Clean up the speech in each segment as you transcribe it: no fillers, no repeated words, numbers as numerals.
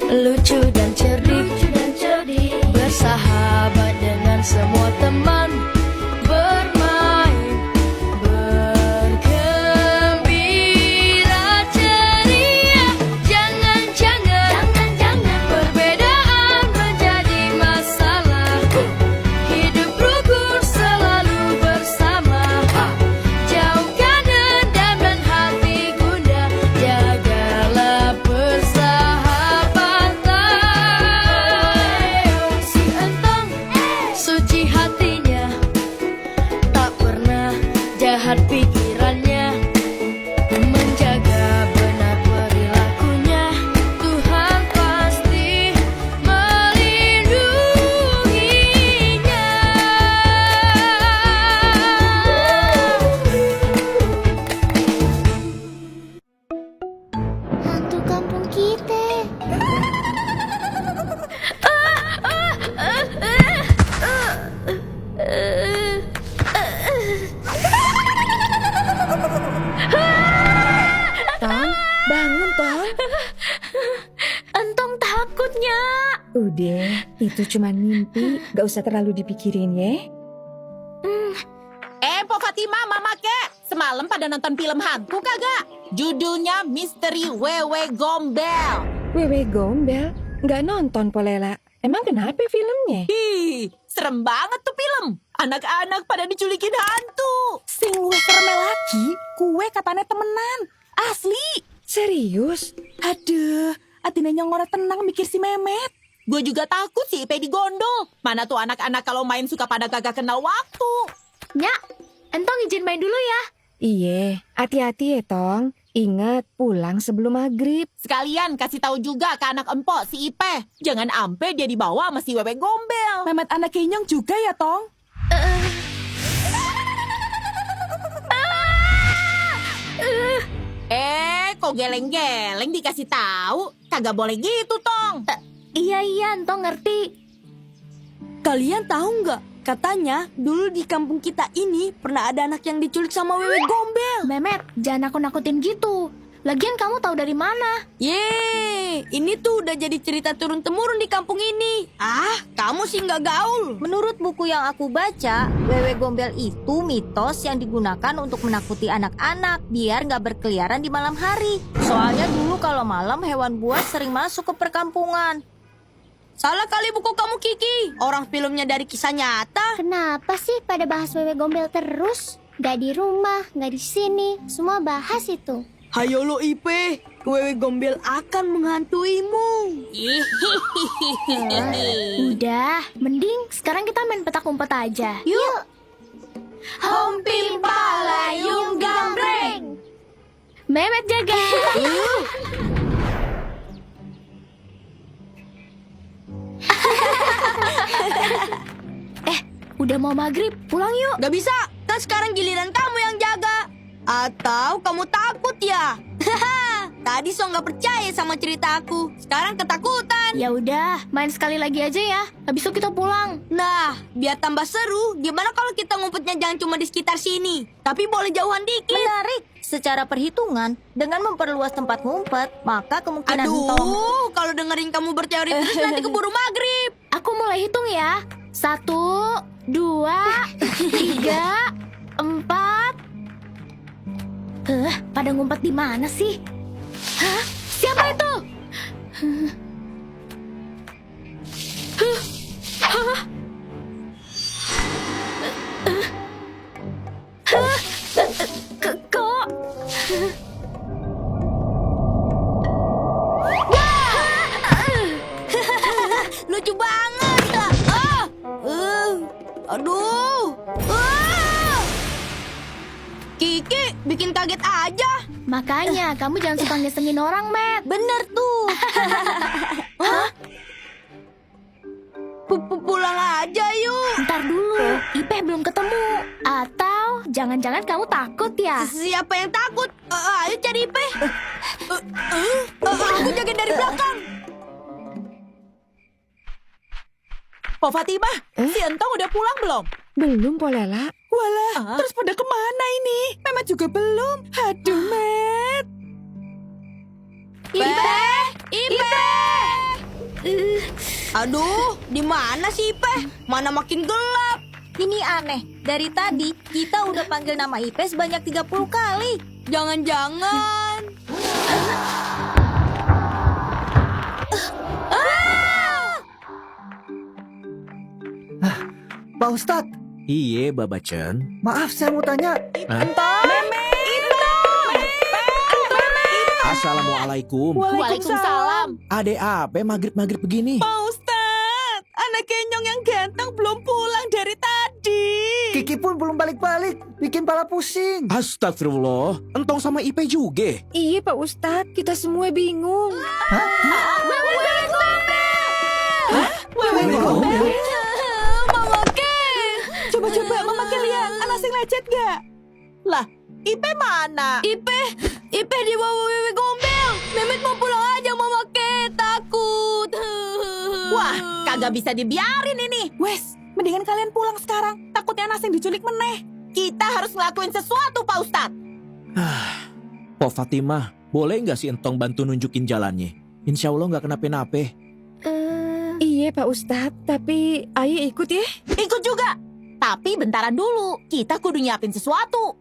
lucu dan cerdik, bersahabat dengan semua teman, bermain, bergembira ceria. Jangan perbedaan menjadi masalah. Hidup rukun selalu bersama. Jauhkan dendam dan hati gundah, jagalah persahabatan. Si Entong suci hatinya, tak pernah jahat pikirannya, menjaga benar perilakunya. Tuhan pasti melindunginya. Hantu kampung kita. Tong, bangun Tong. Entong takutnya. Udah, itu cuma mimpi. Gak usah terlalu dipikirin ya. Po Fatima, Mama Kek, semalam pada nonton film hantu kagak? Judulnya Misteri Wewe Gombel. Wewe Gombel, gak nonton Polela. Emang kenapa filmnya? Ih, serem banget tuh film. Anak-anak pada diculikin hantu. Sing luwih serem lagi, kue katanya temenan. Asli. Serius? Aduh, atina nyongora tenang mikir si Memet. Gue juga takut si Ipe digondol. Mana tuh anak-anak kalau main suka pada kagak kenal waktu. Nyak, Entong izin main dulu ya. Iya, hati-hati ya Tong. Ingat pulang sebelum maghrib. Sekalian kasih tahu juga ke anak empok si Ipe. Jangan ampe dia dibawa sama si Wewe Gombel. Memet anak Kinyong juga ya, Tong? Kok geleng-geleng dikasih tahu? Kagak boleh gitu, Tong. Iya, Entong ngerti. Kalian tahu nggak? Katanya dulu di kampung kita ini pernah ada anak yang diculik sama Wewe Gombel. Memet, jangan nakut-nakutin gitu. Lagian kamu tahu dari mana? Yeay, ini tuh udah jadi cerita turun-temurun di kampung ini. Ah, kamu sih nggak gaul. Menurut buku yang aku baca, Wewe Gombel itu mitos yang digunakan untuk menakuti anak-anak biar nggak berkeliaran di malam hari. Soalnya dulu kalau malam hewan buas sering masuk ke perkampungan. Salah kali buku kamu, Kiki. Orang filmnya dari kisah nyata. Kenapa sih pada bahas Wewe Gombel terus? Gak di rumah, gak di sini, semua bahas itu. Hayo lo Ipe, Wewe Gombel akan menghantuimu. Udah, mending sekarang kita main petak umpet aja. Yuk. Hompim palayung gambreng. Memet jaga. Udah mau maghrib, pulang yuk. Gak bisa, kan sekarang giliran kamu yang jaga. Atau kamu takut ya? Tadi so nggak percaya sama cerita aku. Sekarang ketakutan. Ya udah, main sekali lagi aja ya. Habis itu kita pulang. Nah, biar tambah seru, gimana kalau kita ngumpetnya jangan cuma di sekitar sini, tapi boleh jauhan dikit. Menarik. Secara perhitungan, dengan memperluas tempat ngumpet, maka kemungkinan Tong... Aduh, kalau dengerin kamu berteori terus nanti keburu maghrib. Aku mulai hitung ya. 1, 2, 3, 4. Pada ngumpet di mana sih? Hah? Siapa itu? Kok? Lucu banget. Aduh. Kiki bikin kaget aja. Makanya kamu jangan suka ngesengin orang, Matt. Bener tuh. Pulang aja yuk. Ntar dulu, Ipe belum ketemu. Atau jangan-jangan kamu takut ya? Siapa yang takut? Ayo cari Ipe. Aku jaga dari belakang. Po Fatimah, si Entong udah pulang belum? Belum Polela. Walah, terus pada kemana ini? Memet juga belum. Aduh, Met. Ipe. Aduh, di mana sih Ipeh? Mana makin gelap. Ini aneh, dari tadi kita udah panggil nama Ipeh sebanyak 30 kali. Jangan-jangan. Pak Ustadz, Iye, Babacen. maaf saya mau tanya. Assalamualaikum. Waalaikumsalam. Ade apa maghrib-maghrib begini? Pak Ustadz, anak kenyong yang ganteng belum pulang dari tadi. Kiki pun belum balik-balik, bikin pala pusing. Astagfirullah, entong sama Ipe juga. Iya Pak Ustadz, kita semua bingung. Wewe Gombel? Mama Ke. Coba-coba Mama Ke lihat, anak sing lecet gak? Lah, Ipe mana? Ipeh di bawah Wewe Gombel. Memet mau pulang aja Mama Ke, takut. Wah, kagak bisa dibiarin ini. Wes, mendingan kalian pulang sekarang. Takutnya anak sing diculik meneh. Kita harus ngelakuin sesuatu, Pak Ustadz. Po Fatimah, boleh nggak si entong bantu nunjukin jalannya? Insya Allah nggak kenapa-napa. Iya Pak Ustadz, tapi ayo ikut ya. Ikut juga. Tapi bentaran dulu, kita kudu nyiapin sesuatu.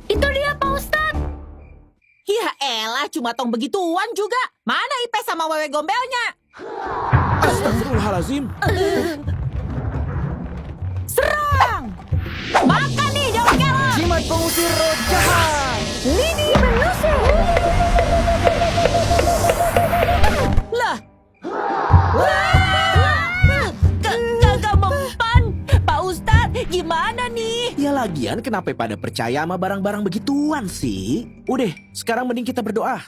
Itu dia Pak Ustadz. Ya elah, cuma tong begituan juga. Mana Ipe sama Wewe Gombelnya? Astagfirullahalazim. Serang! Makan nih, jangan kelak! Jimat pengusir roh jahat. Lah! Kagak mempan! Pak Ustadz, gimana nih? Ya lagian kenapa pada percaya sama barang-barang begituan sih? Udah, sekarang mending kita berdoa.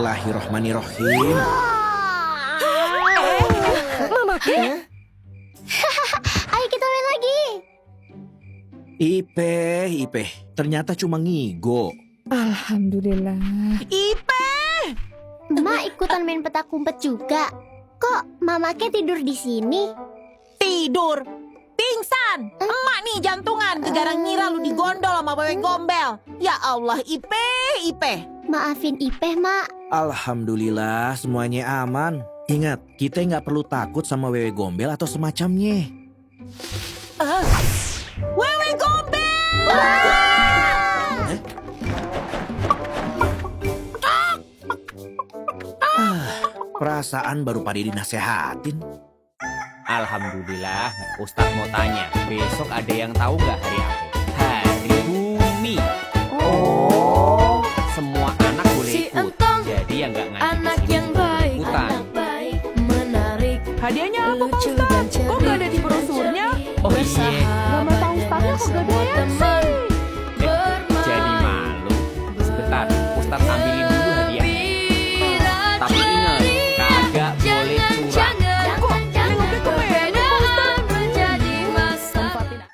Bismillahirrohmanirrohim. Ayo kita main lagi. Ipe, ternyata cuma ngigo. Alhamdulillah. Ipe! Emak ikutan main petak umpet juga. Kok Mama Ke tidur di sini? Tidur! Pingsan! Emak nih jantungan, gara-gara ngira lu digondol sama Wewe Gombel. Ya Allah, Ipe! Maafin Ipeh, Mak. Alhamdulillah semuanya aman. Ingat, kita nggak perlu takut sama Wewe Gombel atau semacamnya. Wewe Gombel! Perasaan baru pada dinasehatin. Alhamdulillah, Ustadz mau tanya, besok ada yang tahu nggak hari apa? Hari bumi. Oh, semua anak boleh Si ikut. Entong, Jadi yang nggak ngaji anak di sini yang boleh baik, ikutan. anak baik, menarik, Hadiahnya apa Pak lucu Ustadz? dan Kok gak ada di brosurnya? Oh iya, Nama Pak Ustadznya kok gak ada ya sih? jadi malu. Sebentar, Ustadz ambilin dulu hadiahnya. Tapi ingat, kagak boleh curang.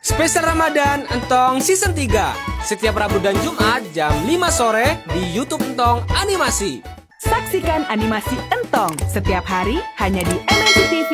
Spesial Ramadan Entong Season 3. Setiap Rabu dan Jumat jam 5 sore di YouTube Entong Animasi. Saksikan animasi Entong setiap hari hanya di MNC TV